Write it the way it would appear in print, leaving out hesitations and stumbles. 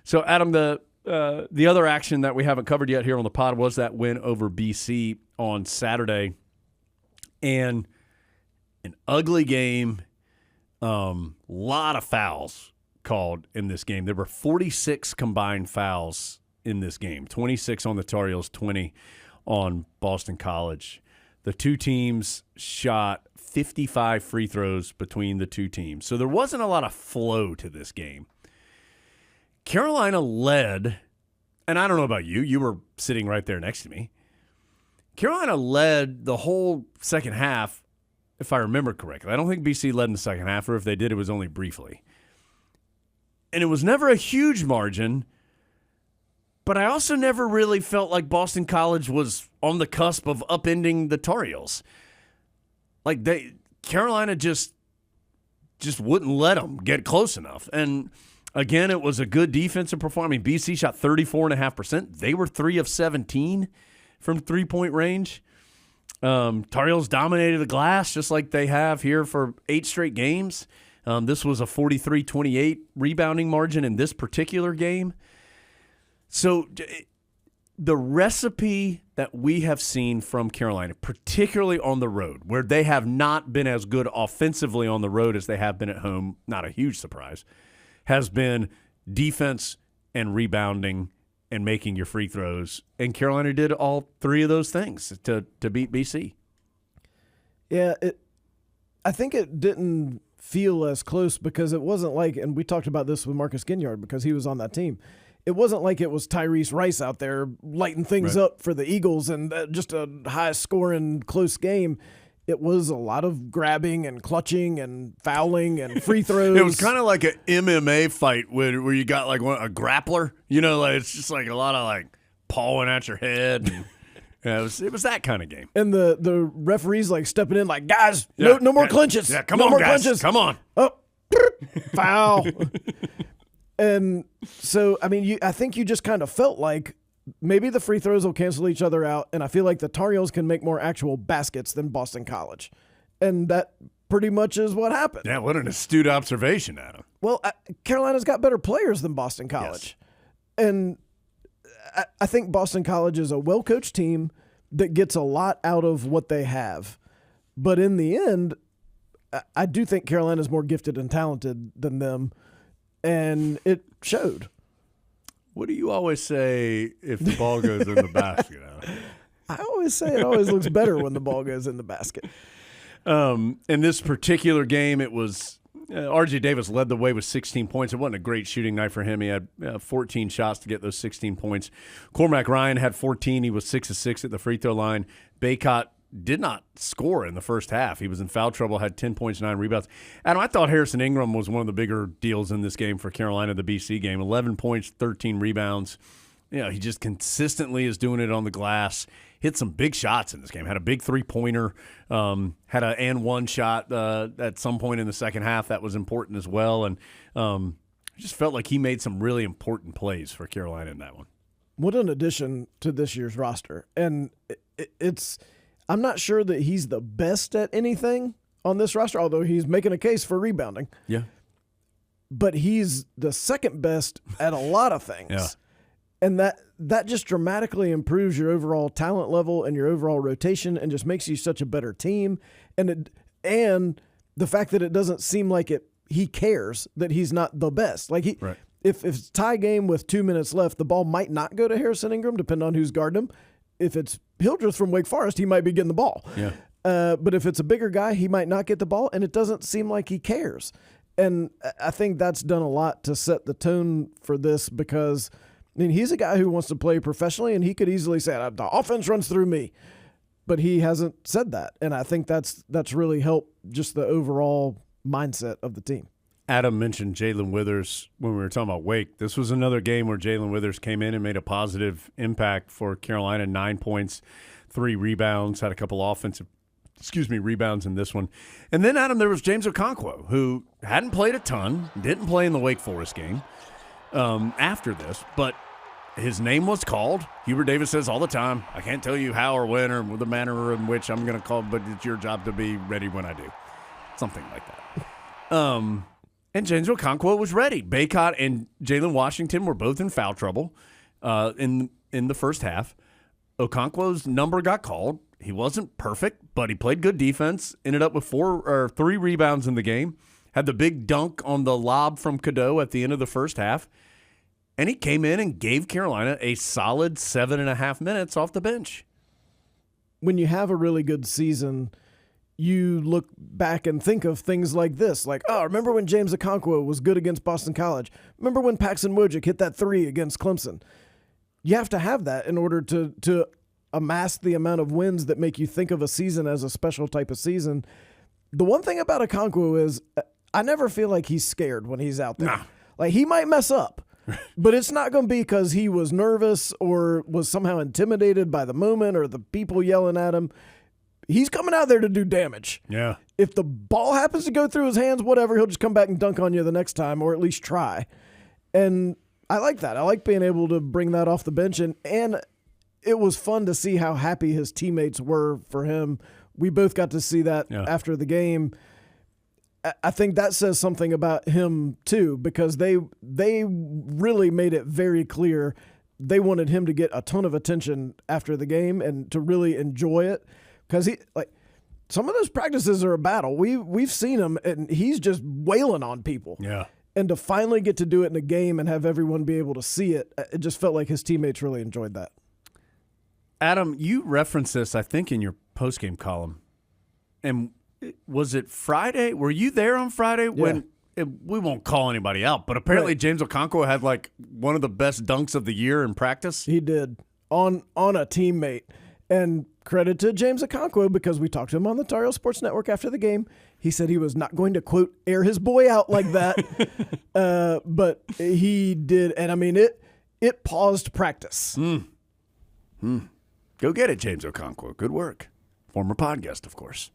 So, Adam, the other action that we haven't covered yet here on the pod was that win over BC on Saturday. And an ugly game, lot of fouls called in this game. There were 46 combined fouls in this game, 26 on the Tar Heels, 20 on Boston College. The two teams shot 55 free throws between the two teams. So there wasn't a lot of flow to this game. Carolina led, and I don't know about you. You were sitting right there next to me. Carolina led the whole second half, if I remember correctly. I don't think BC led in the second half, or if they did, it was only briefly. And it was never a huge margin, but I also never really felt like Boston College was on the cusp of upending the Tar Heels. Like, Carolina just wouldn't let them get close enough. And again, it was a good defensive performance. I mean, BC shot 34.5%. They were 3 of 17 from three-point range. Tar Heels dominated the glass just like they have here for 8 straight games. This was a 43-28 rebounding margin in this particular game. So the recipe that we have seen from Carolina, particularly on the road, where they have not been as good offensively on the road as they have been at home, not a huge surprise, has been defense and rebounding and making your free throws. And Carolina did all 3 of those things to beat BC. Yeah, I think it didn't feel as close because it wasn't like, and we talked about this with Marcus Ginyard because he was on that team, it wasn't like it was Tyrese Rice out there lighting things up for the Eagles and just a high-scoring, close game. It was a lot of grabbing and clutching and fouling and free throws. It was kind of like an MMA fight where you got like a grappler. You know, like it's just like a lot of like pawing at your head. And, it was that kind of game. And the referees like stepping in like, guys, no more clinches. Yeah, come no on, more guys. Clinches. Come on. Oh, foul. And so, I mean, I think you just kind of felt like maybe the free throws will cancel each other out, and I feel like the Tar Heels can make more actual baskets than Boston College. And that pretty much is what happened. Yeah, what an astute observation, Adam. Well, Carolina's got better players than Boston College. Yes. And I think Boston College is a well-coached team that gets a lot out of what they have. But in the end, I do think Carolina's more gifted and talented than them, and it showed. What do you always say if the ball goes in the basket? I always say it always looks better when the ball goes in the basket. In this particular game, it was R.J. Davis led the way with 16 points. It wasn't a great shooting night for him. He had 14 shots to get those 16 points. Cormac Ryan had 14. He was 6 of 6 at the free throw line. Baycott did not score in the first half. He was in foul trouble, had 10 points, 9 rebounds. Adam, I thought Harrison Ingram was one of the bigger deals in this game for Carolina, the BC game. 11 points, 13 rebounds. You know, he just consistently is doing it on the glass. Hit some big shots in this game. Had a big three-pointer. Had an and-one shot at some point in the second half that was important as well. And I just felt like he made some really important plays for Carolina in that one. What an addition to this year's roster. And it's – I'm not sure that he's the best at anything on this roster, although he's making a case for rebounding. Yeah. But he's the second best at a lot of things. Yeah. And that just dramatically improves your overall talent level and your overall rotation and just makes you such a better team. And the fact that it doesn't seem like he cares that he's not the best. Like if it's tie game with 2 minutes left, the ball might not go to Harrison Ingram, depending on who's guarding him. If it's Hildreth from Wake Forest, he might be getting the ball. Yeah. But if it's a bigger guy, he might not get the ball, and it doesn't seem like he cares. And I think that's done a lot to set the tone for this because, I mean, he's a guy who wants to play professionally, and he could easily say, the offense runs through me. But he hasn't said that, and I think that's really helped just the overall mindset of the team. Adam mentioned Jalen Withers when we were talking about Wake. This was another game where Jalen Withers came in and made a positive impact for Carolina. 9 points, 3 rebounds, had a couple offensive rebounds in this one. And then, Adam, there was James Okonkwo, who hadn't played a ton, didn't play in the Wake Forest game after this, but his name was called. Hubert Davis says all the time, I can't tell you how or when or the manner in which I'm going to call, but it's your job to be ready when I do. Something like that. And James Okonkwo was ready. Baycott and Jalen Washington were both in foul trouble in the first half. Okonkwo's number got called. He wasn't perfect, but he played good defense. Ended up with 3 rebounds in the game. Had the big dunk on the lob from Cadeau at the end of the first half. And he came in and gave Carolina a solid 7.5 minutes off the bench. When you have a really good season, you look back and think of things like this. Like, oh, remember when James Okonkwo was good against Boston College? Remember when Paxton Wojcik hit that 3 against Clemson? You have to have that in order to amass the amount of wins that make you think of a season as a special type of season. The one thing about Okonkwo is I never feel like he's scared when he's out there. Nah. Like, he might mess up, but it's not going to be because he was nervous or was somehow intimidated by the moment or the people yelling at him. He's coming out there to do damage. Yeah. If the ball happens to go through his hands, whatever, he'll just come back and dunk on you the next time, or at least try. And I like that. I like being able to bring that off the bench. And it was fun to see how happy his teammates were for him. We both got to see that after the game. I think that says something about him, too, because they really made it very clear they wanted him to get a ton of attention after the game and to really enjoy it. Because some of those practices are a battle. We've seen him, and he's just wailing on people. Yeah. And to finally get to do it in a game and have everyone be able to see it, it just felt like his teammates really enjoyed that. Adam, you referenced this, I think, in your postgame column. And was it Friday? Were you there on Friday when we won't call anybody out, but apparently James Okonkwo had like one of the best dunks of the year in practice? He did on a teammate. And credit to James Okonkwo, because we talked to him on the Tar Heel Sports Network after the game. He said he was not going to, quote, air his boy out like that. But he did. And, I mean, it paused practice. Go get it, James Okonkwo. Good work. Former podcast, of course.